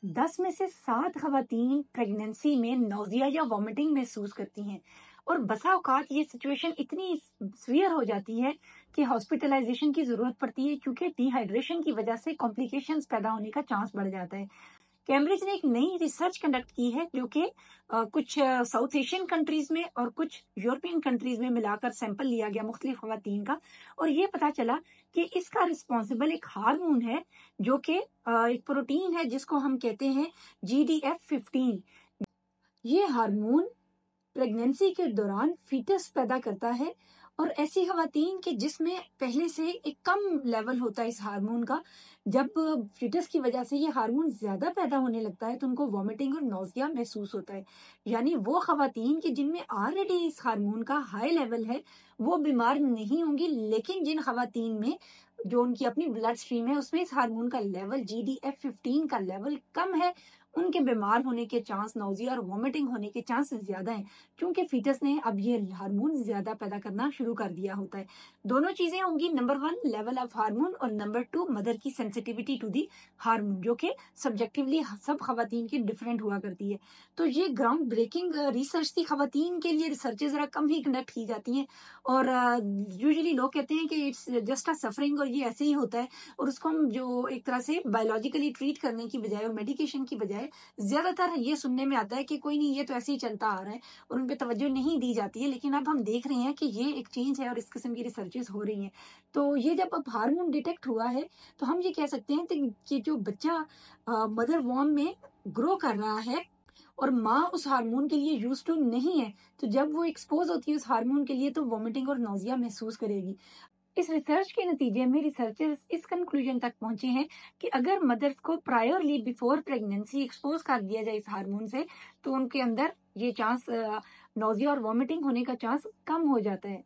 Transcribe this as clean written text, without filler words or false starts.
10 में से 7 खवातीन प्रेगनेंसी में नौजिया या वॉमिटिंग महसूस करती हैं और बसा औकात ये सिचुएशन इतनी सीवियर हो जाती है कि हॉस्पिटलाइजेशन की ज़रूरत पड़ती है, क्योंकि डिहाइड्रेशन की वजह से कॉम्प्लिकेशंस पैदा होने का चांस बढ़ जाता है। कैम्ब्रिज ने एक नई रिसर्च कंडक्ट की है जो कि कुछ साउथ एशियन कंट्रीज में और कुछ यूरोपियन कंट्रीज में मिलाकर सैंपल लिया गया मुख्तलिफ खवातीन का, और ये पता चला कि इसका रिस्पॉन्सिबल एक हार्मोन है जो कि एक प्रोटीन है जिसको हम कहते हैं GDF15। ये हार्मोन प्रेगनेंसी के दौरान फीटस पैदा करता है, और ऐसी खवातीन के जिसमें पहले से एक कम लेवल होता है इस हार्मोन का, जब फीटस की वजह से ये हार्मोन ज्यादा पैदा होने लगता है तो उनको वॉमिटिंग और नौजिया महसूस होता है। यानी वो खवातीन की जिनमें ऑलरेडी इस हार्मोन का हाई लेवल है वो बीमार नहीं होंगी, लेकिन जिन खवातीन में जो उनकी अपनी ब्लड स्ट्रीम है उसमें इस हार्मोन का लेवल GDF15 का लेवल कम है, उनके बीमार होने के चांस, नौजिया और वॉमिटिंग होने के चांस ज्यादा हैं, क्योंकि फीटस ने अब ये हार्मोन ज्यादा पैदा करना शुरू कर दिया होता है। दोनों चीजें होंगी, नंबर 1 लेवल ऑफ हार्मोन और नंबर 2 मदर की सेंसिटिविटी टू दी हार्मोन, जो कि सब्जेक्टिवली सब खवातीन की डिफरेंट हुआ करती है। तो ये ग्राउंड ब्रेकिंग रिसर्च थी। खवातीन के लिए रिसर्च जरा कम ही कंडक्ट की जाती हैं, और यूजुअली लोग कहते हैं कि इट्स जस्ट अ सफरिंग और ये ऐसे ही होता है, और उसको हम जो एक तरह से बायोलॉजिकली ट्रीट करने की बजाय और मेडिकेशन की बजाय ज्यादातर ये सुनने में आता है कि कोई नहीं, ये तो ऐसे ही चलता आ रहा है, और उन पर तवज्जो नहीं दी जाती है। लेकिन अब हम देख रहे हैं कि ये एक चेंज है और इस किस्म की रिसर्चेस हो रही हैं। तो ये जब अब हार्मोन डिटेक्ट हुआ है तो हम ये कह सकते हैं कि जो बच्चा मदर वॉर्म में ग्रो कर रहा है और माँ उस हार्मोन के लिए यूज टू नहीं है, तो जब वो एक्सपोज होती है उस हार्मोन के लिए तो वॉमिटिंग और नौजिया महसूस करेगी। इस रिसर्च के नतीजे में रिसर्चर्स इस कंक्लूजन तक पहुंचे हैं कि अगर मदर्स को प्रायरली बिफोर प्रेगनेंसी एक्सपोज कर दिया जाए इस हार्मोन से तो उनके अंदर ये चांस नौजिया और वॉमिटिंग होने का चांस कम हो जाता है।